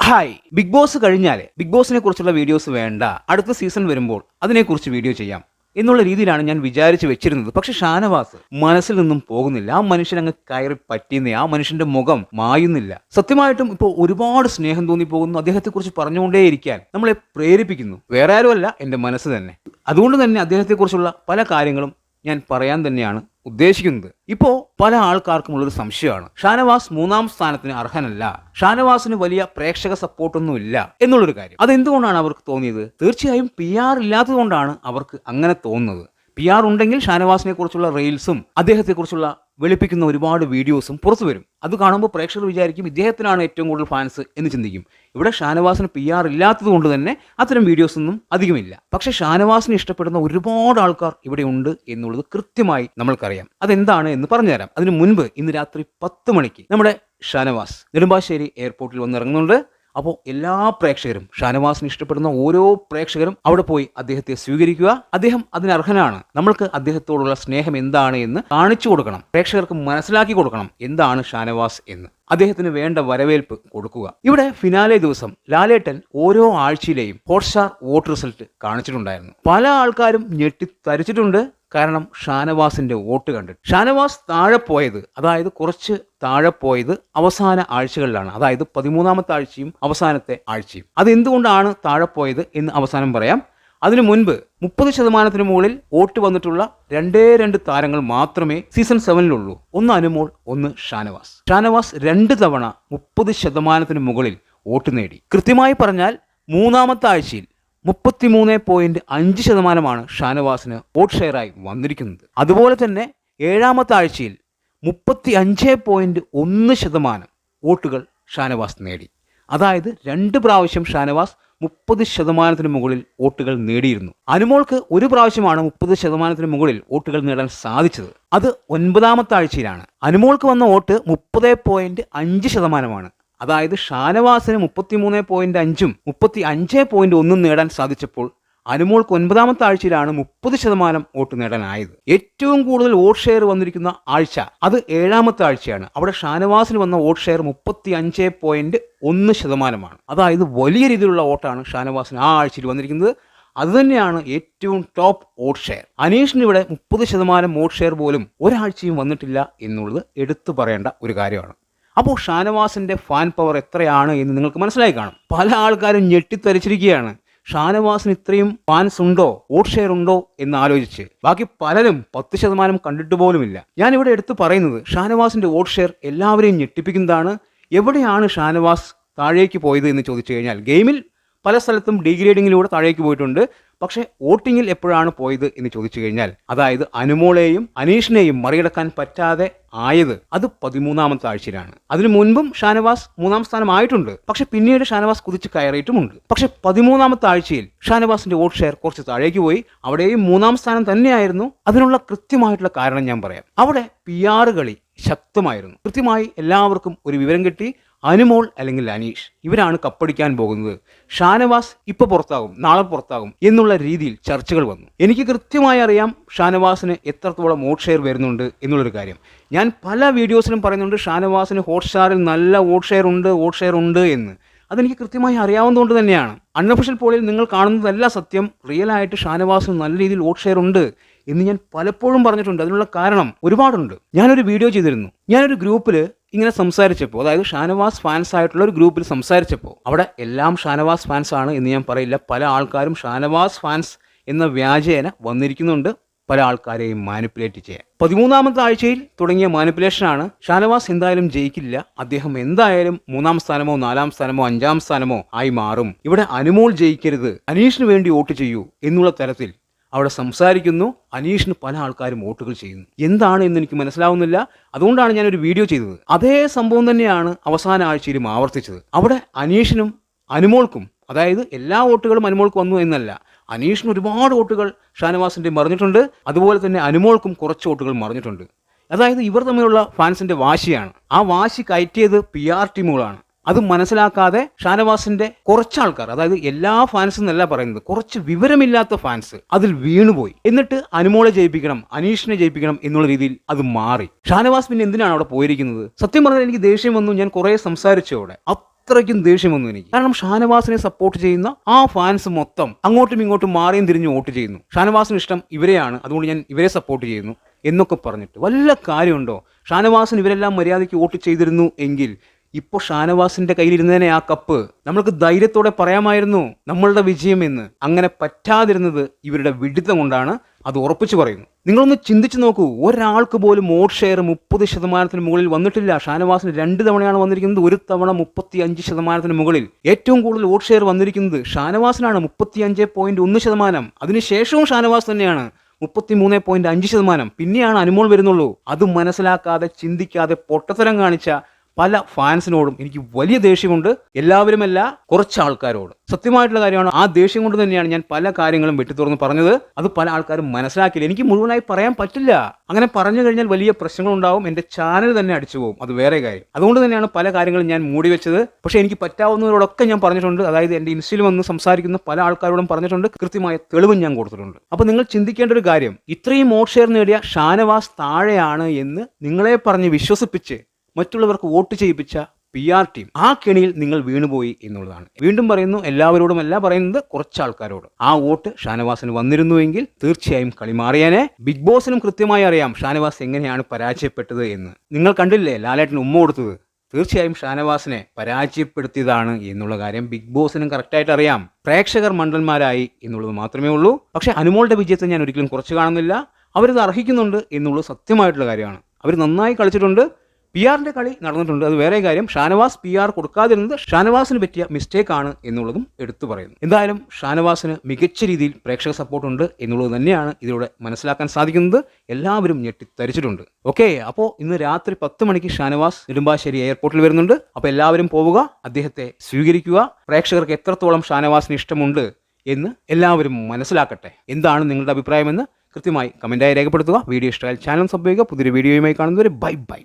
Hi, big boss കഴിഞ്ഞാൽ big ബോസിനെ കുറിച്ചുള്ള വീഡിയോസ് വേണ്ട, അടുത്ത സീസൺ വരുമ്പോൾ അതിനെക്കുറിച്ച് വീഡിയോ ചെയ്യാം എന്നുള്ള രീതിയിലാണ് ഞാൻ വിചാരിച്ച് വെച്ചിരുന്നത്. പക്ഷെ ഷാനവാസ് മനസ്സിൽ നിന്നും പോകുന്നില്ല. ആ മനുഷ്യൻ അങ്ങ് കയറി പറ്റിയെന്നേ, ആ മനുഷ്യന്റെ മുഖം മായുന്നില്ല. സത്യമായിട്ടും ഇപ്പോൾ ഒരുപാട് സ്നേഹം തോന്നിപ്പോകുന്നു. അദ്ദേഹത്തെക്കുറിച്ച് പറഞ്ഞുകൊണ്ടേയിരിക്കാൻ നമ്മളെ പ്രേരിപ്പിക്കുന്നു. വേറെ ആരുമല്ല, എൻ്റെ മനസ്സ് തന്നെ. അതുകൊണ്ട് തന്നെ അദ്ദേഹത്തെക്കുറിച്ചുള്ള പല കാര്യങ്ങളും ഞാൻ പറയാൻ തന്നെയാണ് ഉദ്ദേശിക്കുന്നത്. ഇപ്പോ പല ആൾക്കാർക്കും ഉള്ളൊരു സംശയമാണ്, ഷാനവാസ് 3-ാം സ്ഥാനത്തിന് അർഹനല്ല, ഷാനവാസിന് വലിയ പ്രേക്ഷക സപ്പോർട്ടൊന്നും ഇല്ല എന്നുള്ളൊരു കാര്യം. അതെന്തുകൊണ്ടാണ് അവർക്ക് തോന്നിയത്? തീർച്ചയായും PR ഇല്ലാത്തത് കൊണ്ടാണ് അവർക്ക് അങ്ങനെ തോന്നുന്നത്. PR ഉണ്ടെങ്കിൽ ഷാനവാസിനെ കുറിച്ചുള്ള റീൽസും അദ്ദേഹത്തെക്കുറിച്ചുള്ള വെളുപ്പിക്കുന്ന ഒരുപാട് വീഡിയോസും പുറത്തു വരും. അത് കാണുമ്പോൾ പ്രേക്ഷകർ വിചാരിക്കും ഇദ്ദേഹത്തിനാണ് ഏറ്റവും കൂടുതൽ ഫാൻസ് എന്ന് ചിന്തിക്കും. ഇവിടെ ഷാനവാസിന് PR ഇല്ലാത്തത് കൊണ്ട് തന്നെ അത്തരം വീഡിയോസ് ഒന്നും അധികമില്ല. പക്ഷേ ഷാനവാസിനെ ഇഷ്ടപ്പെടുന്ന ഒരുപാട് ആൾക്കാർ ഇവിടെ ഉണ്ട് എന്നുള്ളത് കൃത്യമായി നമ്മൾക്കറിയാം. അതെന്താണ് എന്ന് പറഞ്ഞുതരാം. അതിനു മുൻപ് ഇന്ന് രാത്രി 10 മണിക്ക് നമ്മുടെ ഷാനവാസ് നെടുമ്പാശ്ശേരി എയർപോർട്ടിൽ വന്നിറങ്ങുന്നുണ്ട്. അപ്പോൾ എല്ലാ പ്രേക്ഷകരും, ഷാനവാസിനെ ഇഷ്ടപ്പെടുന്ന ഓരോ പ്രേക്ഷകരും അവിടെ പോയി അദ്ദേഹത്തെ സ്വീകരിക്കുക. അദ്ദേഹം അതിനർഹനാണ്. നമ്മൾക്ക് അദ്ദേഹത്തോടുള്ള സ്നേഹം എന്താണ് എന്ന് കാണിച്ചു കൊടുക്കണം. പ്രേക്ഷകർക്ക് മനസ്സിലാക്കി കൊടുക്കണം എന്താണ് ഷാനവാസ് എന്ന്. അദ്ദേഹത്തിന് വേണ്ട വരവേൽപ്പ് കൊടുക്കുക. ഇവിടെ ഫിനാലെ ദിവസം ലാലേട്ടൻ ഓരോ ആഴ്ചയിലെയും ഹോട്ട്സ്റ്റാർ വോട്ട് റിസൾട്ട് കാണിച്ചിട്ടുണ്ടായിരുന്നു. പല ആൾക്കാരും ഞെട്ടിത്തരിച്ചിട്ടുണ്ട്. കാരണം ഷാനവാസിന്റെ വോട്ട് കണ്ടിട്ട്. ഷാനവാസ് താഴെ പോയത്, അതായത് കുറച്ച് താഴെ പോയത് അവസാന ആഴ്ചകളിലാണ്. അതായത് 13-ാമത്തെ ആഴ്ചയും അവസാനത്തെ ആഴ്ചയും. അതെന്തുകൊണ്ടാണ് താഴെ പോയത് എന്ന് അവസാനം പറയാം. അതിനു മുൻപ് 30% മുകളിൽ വോട്ട് വന്നിട്ടുള്ള 2 താരങ്ങൾ മാത്രമേ സീസൺ 7-ലുള്ളൂ. ഒന്ന് അനുമോൾ, ഒന്ന് ഷാനവാസ്. ഷാനവാസ് 2 തവണ 30% മുകളിൽ വോട്ട് നേടി. കൃത്യമായി പറഞ്ഞാൽ 3-ാമത്തെ ആഴ്ചയിൽ 33.5% ഷാനവാസിന് വോട്ട് ഷെയറായി വന്നിരിക്കുന്നത്. അതുപോലെ തന്നെ 7-ാമത്തെ ആഴ്ചയിൽ 35.1% വോട്ടുകൾ ഷാനവാസ് നേടി. അതായത് 2 പ്രാവശ്യം ഷാനവാസ് 30% മുകളിൽ വോട്ടുകൾ നേടിയിരുന്നു. അനുമോൾക്ക് ഒരു പ്രാവശ്യമാണ് 30% മുകളിൽ വോട്ടുകൾ നേടാൻ സാധിച്ചത്. അത് 9-ാമത്തെ ആഴ്ചയിലാണ്. അനുമോൾക്ക് വന്ന വോട്ട് 30.5%. അതായത് ഷാനവാസിന് 33.5ഉം 35.1ഉം നേടാൻ സാധിച്ചപ്പോൾ അനുമോൾക്ക് 9-ാമത്തെ ആഴ്ചയിലാണ് 30% വോട്ട് നേടാനായത്. ഏറ്റവും കൂടുതൽ വോട്ട് ഷെയർ വന്നിരിക്കുന്ന ആഴ്ച അത് 7-ാമത്തെ ആഴ്ചയാണ്. അവിടെ ഷാനവാസിന് വന്ന വോട്ട് ഷെയർ 35.1%. അതായത് വലിയ രീതിയിലുള്ള വോട്ടാണ് ഷാനവാസിന് ആ ആഴ്ചയിൽ വന്നിരിക്കുന്നത്. അതുതന്നെയാണ് ഏറ്റവും ടോപ്പ് വോട്ട് ഷെയർ. അനീഷിന് ഇവിടെ 30% വോട്ട് ഷെയർ പോലും ഒരാഴ്ചയും വന്നിട്ടില്ല എന്നുള്ളത് എടുത്തു പറയേണ്ട ഒരു കാര്യമാണ്. അപ്പോൾ ഷാനവാസിന്റെ ഫാൻ പവർ എത്രയാണ് എന്ന് നിങ്ങൾക്ക് മനസ്സിലായി കാണും. പല ആൾക്കാരും ഞെട്ടിത്തരിച്ചിരിക്കുകയാണ്. ഷാനവാസിന് ഇത്രയും ഫാൻസ് ഉണ്ടോ, വോട്ട് ഷെയർ ഉണ്ടോ എന്ന് ആലോചിച്ച്. ബാക്കി പലരും 10% കണ്ടിട്ട് പോലുമില്ല. ഞാനിവിടെ എടുത്തു പറയുന്നത് ഷാനവാസിന്റെ വോട്ട് ഷെയർ എല്ലാവരെയും ഞെട്ടിപ്പിക്കുന്നതാണ്. എവിടെയാണ് ഷാനവാസ് താഴേക്ക് പോയത് എന്ന് ചോദിച്ചു കഴിഞ്ഞാൽ, ഗെയിമിൽ പല സ്ഥലത്തും ഡീഗ്രേഡിങ്ങിലൂടെ താഴേക്ക് പോയിട്ടുണ്ട്. പക്ഷേ വോട്ടിങ്ങിൽ എപ്പോഴാണ് പോയത് എന്ന് ചോദിച്ചു കഴിഞ്ഞാൽ, അതായത് അനുമോളെയും അനീഷിനെയും മറികടക്കാൻ പറ്റാതെ ആയത് അത് 13-ാമത്തെ ആഴ്ചയിലാണ്. അതിനു മുൻപും ഷാനവാസ് 3-ാം സ്ഥാനമായിട്ടുണ്ട്. പക്ഷെ പിന്നീട് ഷാനവാസ് കുതിച്ച് കയറിയിട്ടുമുണ്ട്. പക്ഷെ 13-ാമത്തെ ആഴ്ചയിൽ ഷാനവാസിന്റെ വോട്ട് ഷെയർ കുറച്ച് താഴേക്ക് പോയി. അവിടെയും 3-ാം സ്ഥാനം തന്നെയായിരുന്നു. അതിനുള്ള കൃത്യമായിട്ടുള്ള കാരണം ഞാൻ പറയാം. അവിടെ PR കളി ശക്തമായിരുന്നു. കൃത്യമായി എല്ലാവർക്കും ഒരു വിവരം കിട്ടി. അനുമോൾ അല്ലെങ്കിൽ അനീഷ് ഇവരാണ് കപ്പടിക്കാൻ പോകുന്നത്. ഷാനവാസ് ഇപ്പോൾ പുറത്താകും, നാളെ പുറത്താകും എന്നുള്ള രീതിയിൽ ചർച്ചകൾ വന്നു. എനിക്ക് കൃത്യമായി അറിയാം ഷാനവാസിന് എത്രത്തോളം വോട്ട് ഷെയർ വരുന്നുണ്ട് എന്നുള്ളൊരു കാര്യം. ഞാൻ പല വീഡിയോസിലും പറയുന്നുണ്ട് ഷാനവാസിന് ഹോട്ട്സ്റ്റാറിൽ നല്ല വോട്ട് ഷെയർ ഉണ്ട് എന്ന്. അതെനിക്ക് കൃത്യമായി അറിയാവുന്നതുകൊണ്ട് തന്നെയാണ്. അൺഒഫീഷ്യൽ പോളിൽ നിങ്ങൾ കാണുന്നതല്ല സത്യം. റിയലായിട്ട് ഷാനവാസിന് നല്ല രീതിയിൽ വോട്ട് ഷെയർ ഉണ്ട് എന്ന് ഞാൻ പലപ്പോഴും പറഞ്ഞിട്ടുണ്ട്. അതിനുള്ള കാരണം ഒരുപാടുണ്ട്. ഞാനൊരു വീഡിയോ ചെയ്തിരുന്നു. ഞാനൊരു ഗ്രൂപ്പിൽ ഇങ്ങനെ സംസാരിച്ചപ്പോൾ, അതായത് ഷാനവാസ് ഫാൻസ് ആയിട്ടുള്ള ഒരു ഗ്രൂപ്പിൽ സംസാരിച്ചപ്പോൾ, അവിടെ എല്ലാം ഷാനവാസ് ഫാൻസ് ആണ് എന്ന് ഞാൻ പറയില്ല. പല ആൾക്കാരും ഷാനവാസ് ഫാൻസ് എന്ന വ്യാജേന വന്നിരിക്കുന്നുണ്ട് പല ആൾക്കാരെയും മാനിപ്പുലേറ്റ് ചെയ്യാൻ. 13-ാമത്തെ ആഴ്ചയിൽ തുടങ്ങിയ മാനിപ്പുലേഷനാണ്. ഷാനവാസ് എന്തായാലും ജയിക്കില്ല. അദ്ദേഹം എന്തായാലും 3-ാം സ്ഥാനമോ 4-ാം സ്ഥാനമോ 5-ാം സ്ഥാനമോ ആയി മാറും. ഇവിടെ അനുമോൾ ജയിക്കരുത്, അനീഷിന് വേണ്ടി വോട്ട് ചെയ്യൂ എന്നുള്ള തരത്തിൽ അവിടെ സംസാരിക്കുന്നു. അനീഷിന് പല ആൾക്കാരും വോട്ടുകൾ ചെയ്യുന്നു. എന്താണ് എന്ന് എനിക്ക് മനസ്സിലാവുന്നില്ല. അതുകൊണ്ടാണ് ഞാനൊരു വീഡിയോ ചെയ്തത്. അതേ സംഭവം തന്നെയാണ് അവസാന ആഴ്ചയിലും ആവർത്തിച്ചത്. അവിടെ അനീഷിനും അനുമോൾക്കും, അതായത് എല്ലാ വോട്ടുകളും അനുമോൾക്ക് വന്നു എന്നല്ല, അനീഷിന് ഒരുപാട് വോട്ടുകൾ ഷാനവാസിന്റെ മറിഞ്ഞിട്ടുണ്ട്. അതുപോലെ തന്നെ അനുമോൾക്കും കുറച്ച് വോട്ടുകൾ മറിഞ്ഞിട്ടുണ്ട്. അതായത് ഇവർ തമ്മിലുള്ള ഫാൻസിന്റെ വാശിയാണ്. ആ വാശി കയറ്റിയത് PR ടീമുകളാണ്. അത് മനസ്സിലാക്കാതെ ഷാനവാസിന്റെ കുറച്ച് ആൾക്കാർ, അതായത് എല്ലാ ഫാൻസും എന്നല്ല പറയുന്നത്, കുറച്ച് വിവരമില്ലാത്ത ഫാൻസ് അതിൽ വീണുപോയി. എന്നിട്ട് അനുമോളെ ജയിപ്പിക്കണം, അനീഷിനെ ജയിപ്പിക്കണം എന്നുള്ള രീതിയിൽ അത് മാറി. ഷാനവാസ് പിന്നെ എന്തിനാണ് അവിടെ പോയിരിക്കുന്നത്? സത്യം പറഞ്ഞാൽ എനിക്ക് ദേഷ്യം വന്നു. ഞാൻ കുറെ സംസാരിച്ചു അവിടെ. അത്രയ്ക്കും ദേഷ്യം വന്നു എനിക്ക്. കാരണം ഷാനവാസിനെ സപ്പോർട്ട് ചെയ്യുന്ന ആ ഫാൻസ് മൊത്തം അങ്ങോട്ടും ഇങ്ങോട്ടും മാറിയും തിരിഞ്ഞ് വോട്ട് ചെയ്യുന്നു. ഷാനവാസിന് ഇഷ്ടം ഇവരെയാണ്, അതുകൊണ്ട് ഞാൻ ഇവരെ സപ്പോർട്ട് ചെയ്യുന്നു എന്നൊക്കെ പറഞ്ഞിട്ട് വല്ല കാര്യമുണ്ടോ? ഷാനവാസിന് ഇവരെല്ലാം മര്യാദയ്ക്ക് വോട്ട് ചെയ്തിരുന്നു എങ്കിൽ ഇപ്പോൾ ഷാനവാസിന്റെ കയ്യിലിരുന്നതിനെ ആ കപ്പ് നമ്മൾക്ക് ധൈര്യത്തോടെ പറയാമായിരുന്നു നമ്മളുടെ വിജയം എന്ന്. അങ്ങനെ പറ്റാതിരുന്നത് ഇവരുടെ വിഡിത്തം കൊണ്ടാണ്, അത് ഉറപ്പിച്ചു പറയുന്നു. നിങ്ങളൊന്ന് ചിന്തിച്ചു നോക്കൂ, ഒരാൾക്ക് പോലും വോട്ട് ഷെയർ 30% മുകളിൽ വന്നിട്ടില്ല. ഷാനവാസിന് 2 തവണയാണ് വന്നിരിക്കുന്നത്, ഒരു തവണ 35% മുകളിൽ. ഏറ്റവും കൂടുതൽ വോട്ട് ഷെയർ വന്നിരിക്കുന്നത് ഷാനവാസിനാണ്, 35.1%. അതിനുശേഷവും ഷാനവാസ് തന്നെയാണ് 33.5%. പിന്നെയാണ് അനുമോൾ വരുന്നുള്ളൂ. അത് മനസ്സിലാക്കാതെ ചിന്തിക്കാതെ പൊട്ടത്തരം കാണിച്ച പല ഫാൻസിനോടും എനിക്ക് വലിയ ദേഷ്യമുണ്ട്. എല്ലാവരുമല്ല, കുറച്ച് ആൾക്കാരോട്. സത്യമായിട്ടുള്ള കാര്യമാണ്. ആ ദേഷ്യം കൊണ്ട് തന്നെയാണ് ഞാൻ പല കാര്യങ്ങളും വെട്ടിത്തുറന്ന് പറഞ്ഞത്. അത് പല ആൾക്കാരും മനസ്സിലാക്കില്ല. എനിക്ക് മുഴുവനായി പറയാൻ പറ്റില്ല. അങ്ങനെ പറഞ്ഞു കഴിഞ്ഞാൽ വലിയ പ്രശ്നങ്ങളുണ്ടാവും, എൻ്റെ ചാനൽ തന്നെ അടിച്ചു പോകും, അത് വേറെ കാര്യം. അതുകൊണ്ട് തന്നെയാണ് പല കാര്യങ്ങളും ഞാൻ മൂടി വെച്ചത്. പക്ഷേ എനിക്ക് പറ്റാവുന്നവരോടൊക്കെ ഞാൻ പറഞ്ഞിട്ടുണ്ട്. അതായത് എൻ്റെ ഇൻസ്റ്റയിൽ വന്ന് സംസാരിക്കുന്ന പല ആൾക്കാരോടും പറഞ്ഞിട്ടുണ്ട്, കൃത്യമായ തെളിവും ഞാൻ കൊടുത്തിട്ടുണ്ട്. അപ്പോൾ നിങ്ങൾ ചിന്തിക്കേണ്ട ഒരു കാര്യം, ഇത്രയും വോട്ട് ഷെയർ നേടിയ ഷാനവാസ് താഴെയാണ് എന്ന് നിങ്ങളെ പറഞ്ഞ് വിശ്വസിപ്പിച്ച് മറ്റുള്ളവർക്ക് വോട്ട് ചെയ്യിപ്പിച്ച PR ടീം, ആ കെണിയിൽ നിങ്ങൾ വീണുപോയി എന്നുള്ളതാണ്. വീണ്ടും പറയുന്നു, എല്ലാവരോടുമല്ല പറയുന്നത്, കുറച്ച് ആൾക്കാരോട്. ആ വോട്ട് ഷാനവാസിന് വന്നിരുന്നുവെങ്കിൽ തീർച്ചയായും കളി മാറിയാനെ. ബിഗ് ബോസിനും കൃത്യമായി അറിയാം ഷാനവാസ് എങ്ങനെയാണ് പരാജയപ്പെട്ടത് എന്ന്. നിങ്ങൾ കണ്ടില്ലേ ലാലേട്ടന് ഉമ്മ കൊടുത്തത്? തീർച്ചയായും ഷാനവാസിനെ പരാജയപ്പെടുത്തിയതാണ് എന്നുള്ള കാര്യം ബിഗ് ബോസിനും കറക്റ്റായിട്ട് അറിയാം. പ്രേക്ഷകർ മണ്ടന്മാരായി എന്നുള്ളത് മാത്രമേ ഉള്ളൂ. പക്ഷേ അനുമോളുടെ വിജയത്തെ ഞാൻ ഒരിക്കലും കുറച്ച് കാണുന്നില്ല. അവരിത് അർഹിക്കുന്നുണ്ട് എന്നുള്ളത് സത്യമായിട്ടുള്ള കാര്യമാണ്. അവർ നന്നായി കളിച്ചിട്ടുണ്ട്. PR കളി നടന്നിട്ടുണ്ട്, അത് വേറെ കാര്യം. ഷാനവാസ് PR കൊടുക്കാതിരുന്നത് ഷാനവാസിന് പറ്റിയ മിസ്റ്റേക്ക് ആണ് എന്നുള്ളതും എടുത്തു പറയുന്നു. എന്തായാലും ഷാനവാസിന് മികച്ച രീതിയിൽ പ്രേക്ഷക സപ്പോർട്ടുണ്ട് എന്നുള്ളത് തന്നെയാണ് ഇതിലൂടെ മനസ്സിലാക്കാൻ സാധിക്കുന്നത്. എല്ലാവരും ഞെട്ടിത്തരിച്ചിട്ടുണ്ട്. ഓക്കെ, അപ്പോൾ ഇന്ന് രാത്രി 10 മണിക്ക് ഷാനവാസ് നെടുമ്പാശ്ശേരി എയർപോർട്ടിൽ വരുന്നുണ്ട്. അപ്പോൾ എല്ലാവരും പോവുക, അദ്ദേഹത്തെ സ്വീകരിക്കുക. പ്രേക്ഷകർക്ക് എത്രത്തോളം ഷാനവാസിന് ഇഷ്ടമുണ്ട് എന്ന് എല്ലാവരും മനസ്സിലാക്കട്ടെ. എന്താണ് നിങ്ങളുടെ അഭിപ്രായമെന്ന് കൃത്യമായി കമൻറ്റായി രേഖപ്പെടുത്തുക. വീഡിയോ ഇഷ്ടമായാൽ ചാനൽ സബ്സ്ക്രൈബ് ചെയ്യുക. പുതിയൊരു വീഡിയോയുമായി കാണുന്നവരെ ബൈ ബൈ.